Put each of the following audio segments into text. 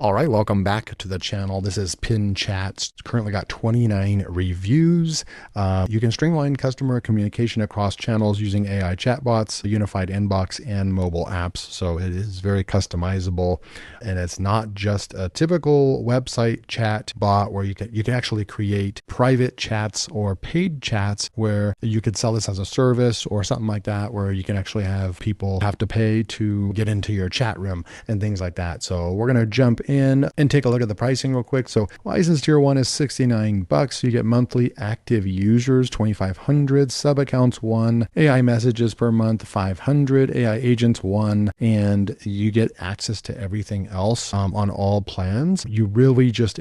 All right, welcome back to the channel. This is PinChat. It's currently got 29 reviews. You can streamline customer communication across channels using AI chatbots, a unified inbox, and mobile apps. So it is very customizable, and it's not just a typical website chat bot where you can actually create private chats or paid chats where you could sell this as a service or something like that, where you can actually have people have to pay to get into your chat room and things like that. So we're going to jump in and take a look at the pricing real quick. So license tier 1 is $69. You get monthly active users 2,500, sub accounts 1, AI messages per month 500, AI agents 1, and you get access to everything else on all plans. You really just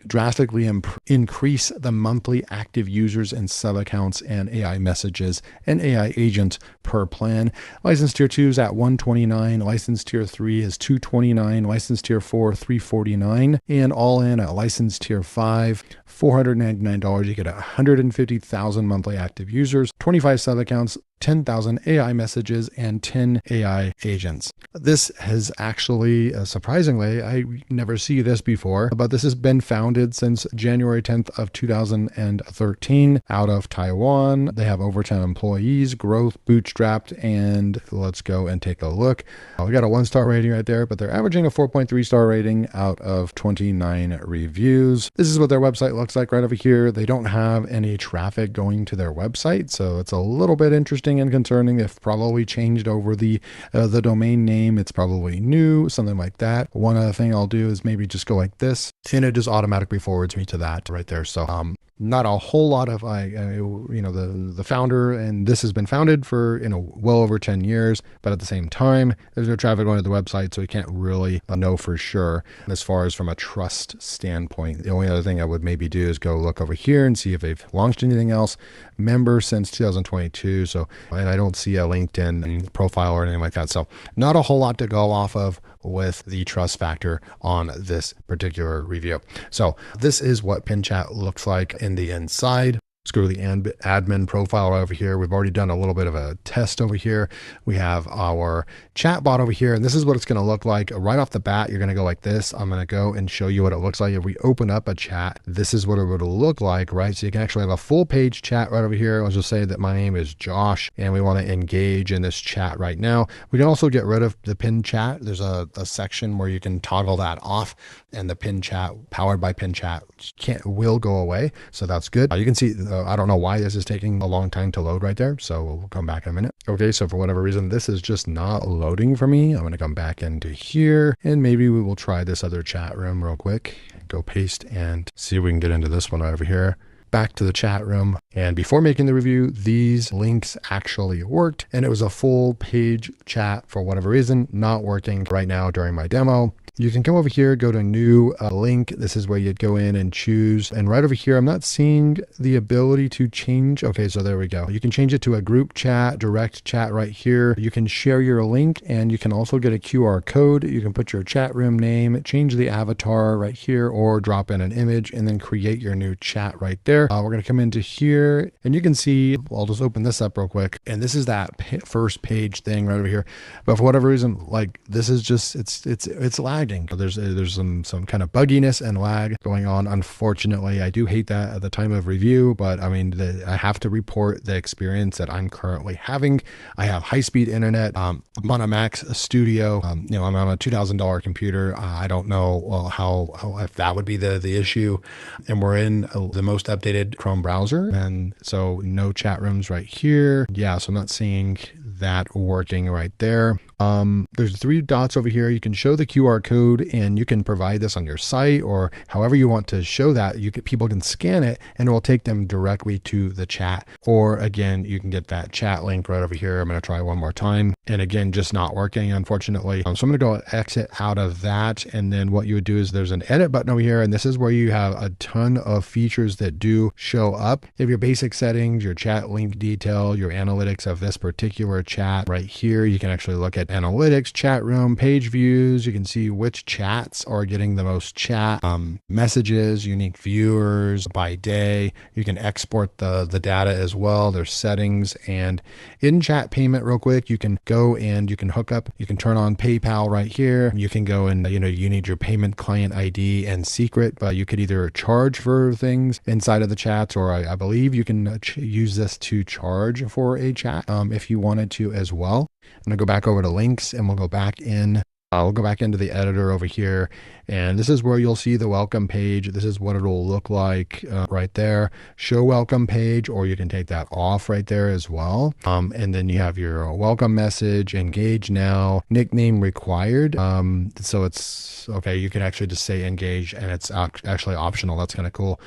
drastically increase the monthly active users and sub accounts and AI messages and AI agents per plan. License tier 2 is at $129, license tier 3 is $229, license tier 4 $349, and all in at license tier 5 $499. You get 150,000 monthly active users, 25 sub accounts, 10,000 AI messages, and 10 AI agents. This has actually, surprisingly, I never see this before, but this has been founded since January 10th of 2013 out of Taiwan. They have over 10 employees, growth bootstrapped, and let's go and take a look. We got a 1-star rating right there, but they're averaging a 4.3-star rating out of 29 reviews. This is what their website looks like right over here. They don't have any traffic going to their website, so it's a little bit interesting and concerning. They've probably changed over the domain name. It's probably new, something like that. One other thing I'll do is maybe just go like this, and it just automatically forwards me to that right there. So not a whole lot of the founder, and this has been founded for well over 10 years, but at the same time there's no traffic going to the website, so you can't really know for sure as far as from a trust standpoint. The only other thing I would maybe do is go look over here and see if they've launched anything else. Member since 2022, so and I don't see a LinkedIn profile or anything like that, so not a whole lot to go off of with the trust factor on this particular review. So this is what PinChat looks like in the inside. Let's go to the admin profile over here. We've already done a little bit of a test over here. We have our chatbot over here, and this is what it's going to look like. Right off the bat, you're going to go like this. I'm going to go and show you what it looks like. If we open up a chat, this is what it would look like, right? So you can actually have a full page chat right over here. I'll just say that my name is Josh, and we want to engage in this chat right now. We can also get rid of the PinChat. There's a section where you can toggle that off, and the PinChat, powered by PinChat, will go away. So that's good. You can see, I don't know why this is taking a long time to load right there, so we'll come back in a minute. Okay, so for whatever reason, this is just not loading for me. I'm going to come back into here, and maybe we will try this other chat room real quick. Go paste and see if we can get into this one over here. Back to the chat room, and before making the review, these links actually worked, and it was a full page chat. For whatever reason, not working right now during my demo. You can come over here, go to new link. This is where you'd go in and choose. And right over here, I'm not seeing the ability to change. Okay, so there we go. You can change it to a group chat, direct chat right here. You can share your link, and you can also get a QR code. You can put your chat room name, change the avatar right here, or drop in an image and then create your new chat right there. We're going to come into here, and you can see, I'll just open this up real quick. And this is that first page thing right over here. But for whatever reason, like this is just, it's lagging. There's some kind of bugginess and lag going on. Unfortunately, I do hate that at the time of review, but I mean, I have to report the experience that I'm currently having. I have high-speed internet. I'm on a Mac Studio. I'm on a $2,000 computer. I don't know how if that would be the issue. And we're in the most updated Chrome browser, and so no chat rooms right here. Yeah, so I'm not seeing that working right there. There's 3 dots over here. You can show the QR code, and you can provide this on your site or however you want to show that. People can scan it, and it will take them directly to the chat. Or again, you can get that chat link right over here. I'm going to try one more time, and again, just not working, unfortunately. So I'm going to go exit out of that, and then what you would do is there's an edit button over here, and this is where you have a ton of features that do show up. You have your basic settings, your chat link detail, your analytics of this particular chat right here. You can actually look at at analytics, chat room, page views. You can see which chats are getting the most chat, messages, unique viewers by day. You can export the data as well. There's settings and in-chat payment real quick. You can go and you can hook up, you can turn on PayPal right here. You can go and, you need your payment client ID and secret, but you could either charge for things inside of the chats, or I believe you can use this to charge for a chat if you wanted to as well. I'm gonna go back over to links and we'll go back in. We'll go back into the editor over here, and this is where you'll see the welcome page. This is what it'll look like right there. Show welcome page, or you can take that off right there as well. And then you have your welcome message, engage now, nickname required. So it's okay. You can actually just say engage, and it's actually optional. That's kind of cool.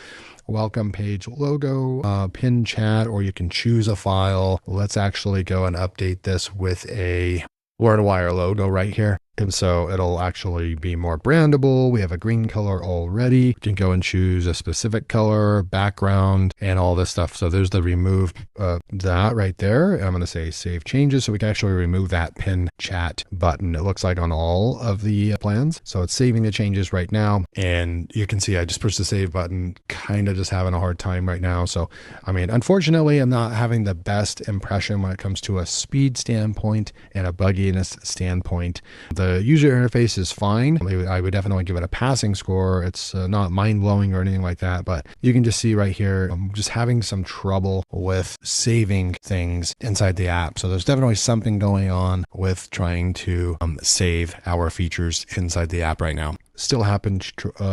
Welcome page logo, PinChat, or you can choose a file. Let's actually go and update this with a LearnWire logo right here. And so it'll actually be more brandable. We have a green color already. You can go and choose a specific color, background, and all this stuff. So there's the remove that right there. I'm going to say save changes. So we can actually remove that pin chat button. It looks like on all of the plans. So it's saving the changes right now. And you can see I just pushed the save button, kind of just having a hard time right now. So, I mean, unfortunately, I'm not having the best impression when it comes to a speed standpoint and a bugginess standpoint. The user interface is fine. I would definitely give it a passing score. It's not mind-blowing or anything like that, but you can just see right here, I'm just having some trouble with saving things inside the app. So there's definitely something going on with trying to save our features inside the app right now. Still happens,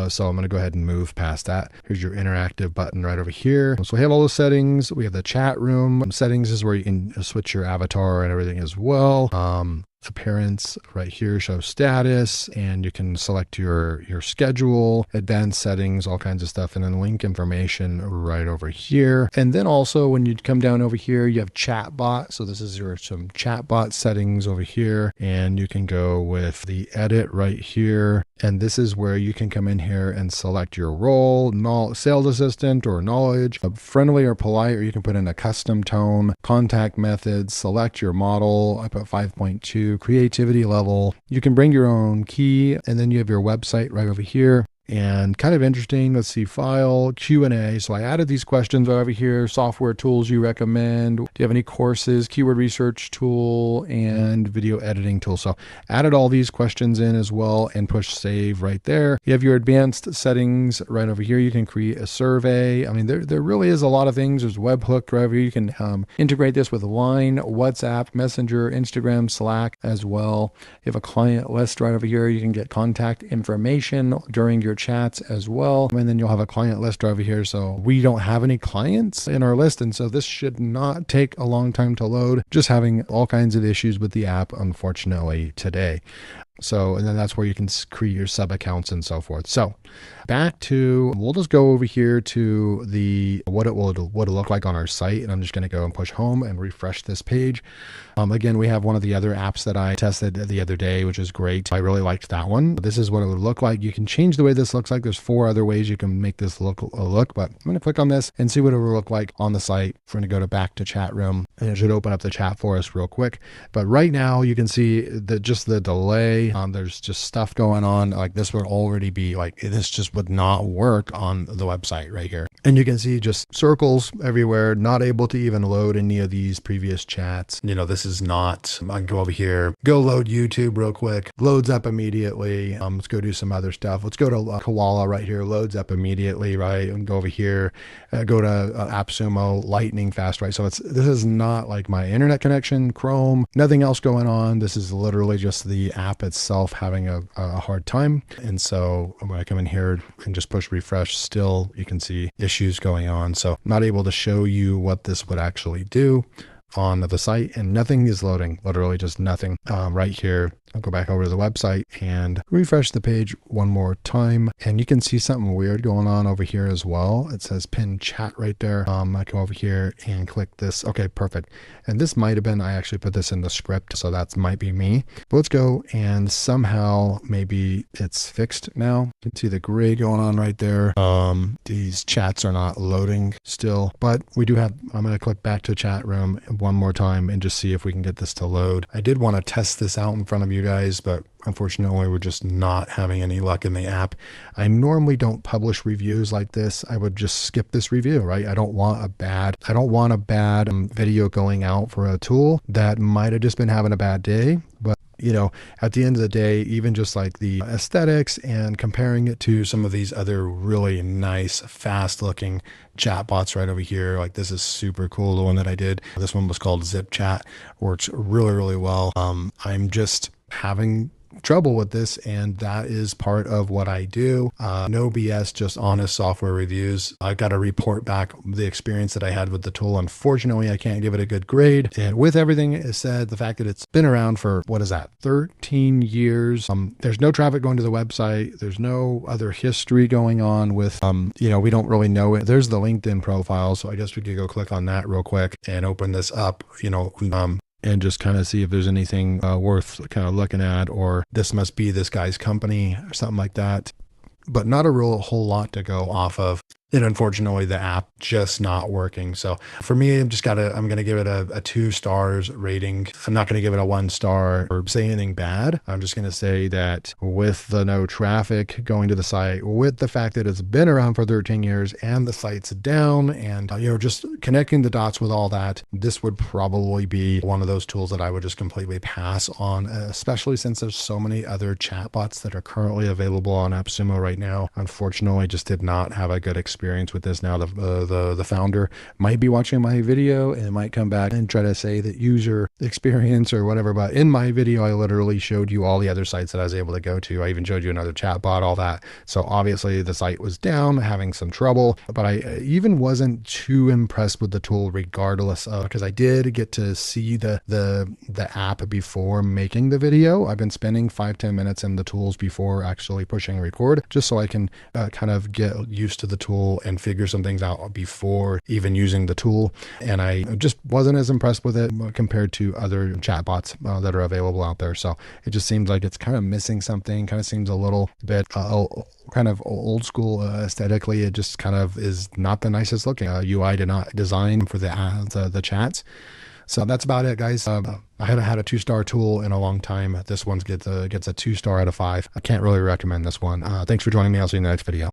so I'm going to go ahead and move past that. Here's your interactive button right over here. So we have all the settings. We have the chat room. Settings is where you can switch your avatar and everything as well. Appearance right here, show status, and you can select your schedule, advanced settings, all kinds of stuff, and then link information right over here. And then also when you come down over here, you have chatbot. So this is some chatbot settings over here, and you can go with the edit right here. And this is where you can come in here and select your role, sales assistant or knowledge, friendly or polite, or you can put in a custom tone, contact methods, select your model. I put 5.2, creativity level. You can bring your own key, and then you have your website right over here. And kind of interesting, let's see, file, Q&A. So I added these questions over here, software tools you recommend. Do you have any courses, keyword research tool, and video editing tool? So added all these questions in as well and push save right there. You have your advanced settings right over here. You can create a survey. I mean, there really is a lot of things. There's webhook right over here. You can integrate this with Line, WhatsApp, Messenger, Instagram, Slack as well. You have a client list right over here. You can get contact information during your chats as well. And then you'll have a client list over here. So we don't have any clients in our list. And so this should not take a long time to load. Just having all kinds of issues with the app, unfortunately, today. So, and then that's where you can create your sub accounts and so forth. So back to, we'll just go over here to the, what it'll look like on our site. And I'm just going to go and push home and refresh this page. Again, we have one of the other apps that I tested the other day, which is great. I really liked that one. This is what it would look like. You can change the way this looks like. There's 4 other ways you can make this look, but I'm going to click on this and see what it will look like on the site. We're going to go back to chat room, and it should open up the chat for us real quick. But right now you can see that just the delay, there's just stuff going on. Like this would already be like, this just would not work on the website right here. And you can see just circles everywhere, not able to even load any of these previous chats. This is not, I can go over here, go load YouTube real quick, loads up immediately. Let's go do some other stuff. Let's go to Koala right here, loads up immediately, right? And go over here, go to AppSumo, lightning fast, right? So this is not like my internet connection, Chrome, nothing else going on. This is literally just the app itself having a hard time. And so when I come in here and just push refresh, still you can see issues going on. So I'm not able to show you what this would actually do on the site, and nothing is loading, literally just nothing right here. I'll go back over to the website and refresh the page one more time. And you can see something weird going on over here as well. It says PinChat right there. I go over here and click this. Okay, perfect. And this might have been, I actually put this in the script, so that might be me. But let's go and somehow maybe it's fixed now. You can see the gray going on right there. These chats are not loading still, but we do have, I'm going to click back to chat room one more time and just see if we can get this to load. I did want to test this out in front of you guys, but unfortunately we're just not having any luck in the app. I normally don't publish reviews like this. I would just skip this review, right? I don't want a bad video going out for a tool that might have just been having a bad day. But you know, at the end of the day, even just like the aesthetics and comparing it to some of these other really nice, fast looking chatbots right over here, like this is super cool. The one that I did, this one was called Zip Chat, works really, really well. I'm just having trouble with this, and that is part of what I do. No BS, just honest software reviews. I've got to report back the experience that I had with the tool. Unfortunately, I can't give it a good grade. And with everything said, the fact that it's been around for, what is that, 13 years. There's no traffic going to the website. There's no other history going on with, you know, we don't really know it. There's the LinkedIn profile. So I guess we could go click on that real quick and open this up, you know, and just kind of see if there's anything worth kind of looking at, or this must be this guy's company or something like that. But not a whole lot to go off of. And unfortunately, the app just not working. So for me, I'm going to give it a 2 stars rating. I'm not going to give it a 1 star or say anything bad. I'm just going to say that with the no traffic going to the site, with the fact that it's been around for 13 years and the site's down, and you know, just connecting the dots with all that, this would probably be one of those tools that I would just completely pass on, especially since there's so many other chatbots that are currently available on AppSumo right now. Unfortunately, I just did not have a good experience with this. Now the founder might be watching my video and might come back and try to say that user experience or whatever, but in my video I literally showed you all the other sites that I was able to go to. I even showed you another chatbot, all that. So obviously the site was down, having some trouble, but I even wasn't too impressed with the tool regardless of, because I did get to see the app before making the video. I've been spending 5-10 minutes in the tools before actually pushing record, just so I can kind of get used to the tool and figure some things out before even using the tool. And I just wasn't as impressed with it compared to other chatbots that are available out there. So it just seems like it's kind of missing something, kind of seems a little bit kind of old school aesthetically. It just kind of is not the nicest looking. UI did not design for the chats. So that's about it, guys. I haven't had a 2-star tool in a long time. This one gets a 2 star out of 5. I can't really recommend this one. Thanks for joining me. I'll see you in the next video.